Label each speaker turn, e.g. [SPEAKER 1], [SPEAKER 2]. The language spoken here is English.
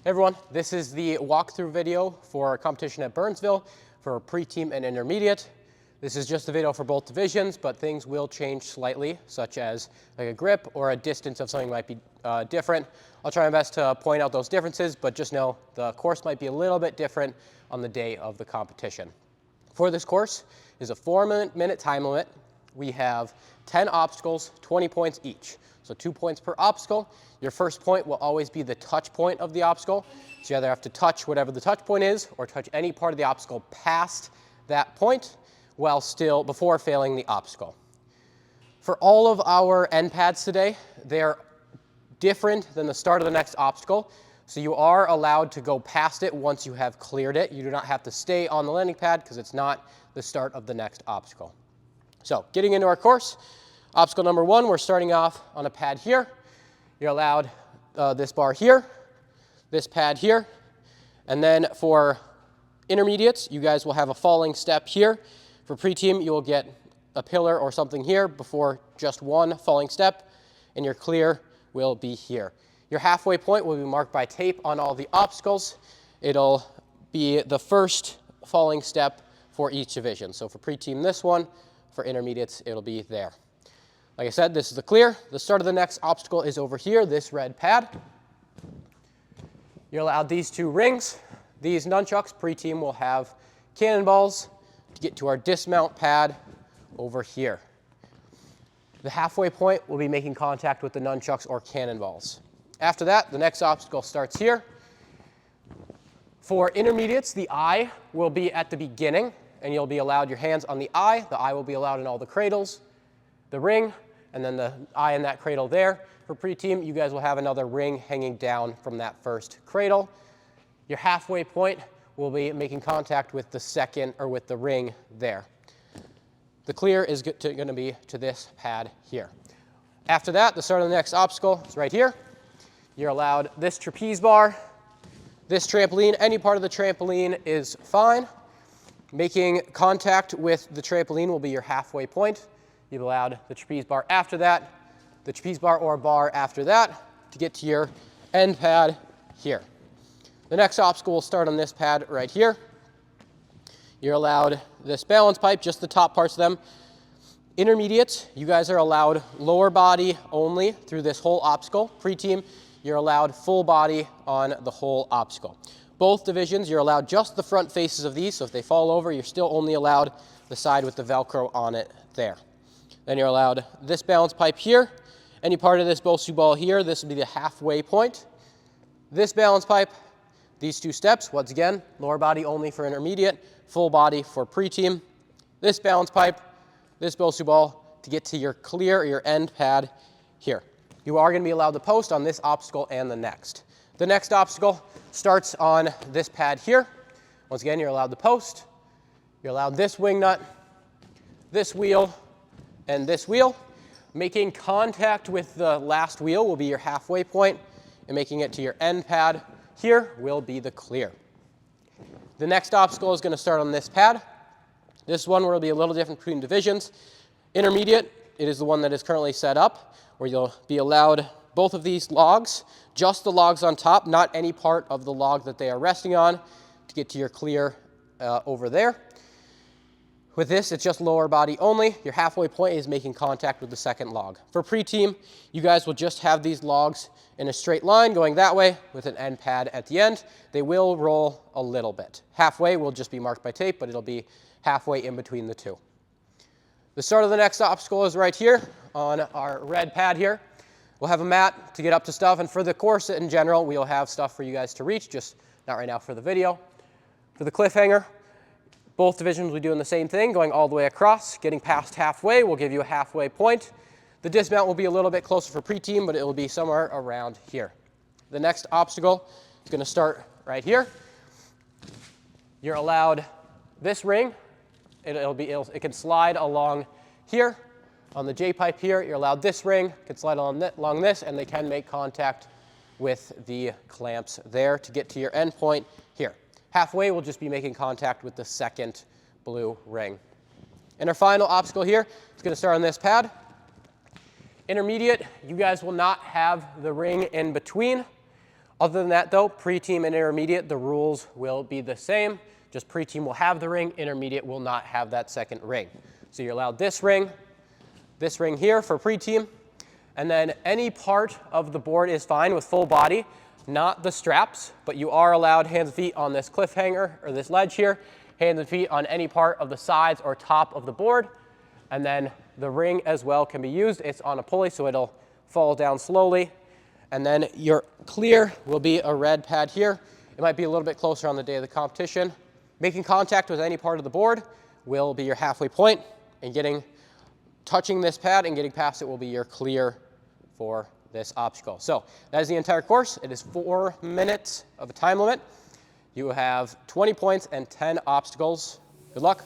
[SPEAKER 1] Hey everyone, this is the walkthrough video for a competition at Burnsville for pre-team and intermediate. This is just a video for both divisions, but things will change slightly, such as like a grip or a distance of something might be different. I'll try my best to point out those differences, but just know the course might be a little bit different on the day of the competition. For this course is a 4-minute time limit. We have 10 obstacles, 20 points each. So 2 points per obstacle. Your first point will always be the touch point of the obstacle. So you either have to touch whatever the touch point is or touch any part of the obstacle past that point while still before failing the obstacle. For all of our end pads today, they're different than the start of the next obstacle. So you are allowed to go past it once you have cleared it. You do not have to stay on the landing pad because it's not the start of the next obstacle. So getting into our course, obstacle number 1, we're starting off on a pad here. You're allowed this bar here, this pad here, and then for intermediates, you guys will have a falling step here. For pre-team, you will get a pillar or something here before just one falling step, and your clear will be here. Your halfway point will be marked by tape on all the obstacles. It'll be the first falling step for each division. So for pre-team, this one. For intermediates, it'll be there. Like I said, this is the clear. The start of the next obstacle is over here, this red pad. You're allowed these 2 rings. These nunchucks, pre-team will have cannonballs to get to our dismount pad over here. The halfway point will be making contact with the nunchucks or cannonballs. After that, the next obstacle starts here. For intermediates, the eye will be at the beginning, and you'll be allowed your hands on the eye. The eye will be allowed in all the cradles, the ring, and then the eye in that cradle there. For pre-team, you guys will have another ring hanging down from that first cradle. Your halfway point will be making contact with the second, or with the ring there. The clear is going to be to this pad here. After that, the start of the next obstacle is right here. You're allowed this trapeze bar, this trampoline. Any part of the trampoline is fine. Making contact with the trampoline will be your halfway point. You've allowed the trapeze bar after that, the trapeze bar or bar after that to get to your end pad here. The next obstacle will start on this pad right here. You're allowed this balance pipe, just the top parts of them. Intermediates, you guys are allowed lower body only through this whole obstacle. Pre-team, you're allowed full body on the whole obstacle. Both divisions, you're allowed just the front faces of these, so if they fall over, you're still only allowed the side with the Velcro on it there. Then you're allowed this balance pipe here. Any part of this Bosu ball here, this would be the halfway point. This balance pipe, these 2 steps, once again, lower body only for intermediate, full body for pre-team. This balance pipe, this Bosu ball to get to your clear or your end pad here. You are going to be allowed to post on this obstacle and the next. The next obstacle starts on this pad here. Once again, you're allowed the post. You're allowed this wing nut, this wheel, and this wheel. Making contact with the last wheel will be your halfway point, and making it to your end pad here will be the clear. The next obstacle is going to start on this pad. This one will be a little different between divisions. Intermediate, it is the one that is currently set up, where you'll be allowed both of these logs, just the logs on top, not any part of the log that they are resting on, to get to your clear over there. With this, it's just lower body only. Your halfway point is making contact with the second log. For pre-team, you guys will just have these logs in a straight line going that way with an end pad at the end. They will roll a little bit. Halfway will just be marked by tape, but it'll be halfway in between the 2. The start of the next obstacle is right here on our red pad here. We'll have a mat to get up to stuff, and for the course in general, we'll have stuff for you guys to reach, just not right now for the video. For the cliffhanger, both divisions will be doing the same thing, going all the way across. Getting past halfway will give you a halfway point. The dismount will be a little bit closer for pre-team, but it will be somewhere around here. The next obstacle is going to start right here. You're allowed this ring. It can slide along here. On the J-pipe here, you're allowed this ring, can slide along this, and they can make contact with the clamps there to get to your end point here. Halfway, we'll just be making contact with the second blue ring. And our final obstacle here is going to start on this pad. Intermediate, you guys will not have the ring in between. Other than that though, pre-team and intermediate, the rules will be the same. Just pre-team will have the ring, intermediate will not have that second ring. So you're allowed this ring here for pre-team, and then any part of the board is fine with full body, not the straps, but you are allowed hands and feet on this cliffhanger or this ledge here, hands and feet on any part of the sides or top of the board, and then the ring as well can be used. It's on a pulley, so it'll fall down slowly. And then your clear will be a red pad here. It might be a little bit closer on the day of the competition. Making contact with any part of the board will be your halfway point, and touching this pad and getting past it will be your clear for this obstacle. So that is the entire course. It is 4 minutes of a time limit. You have 20 points and 10 obstacles. Good luck.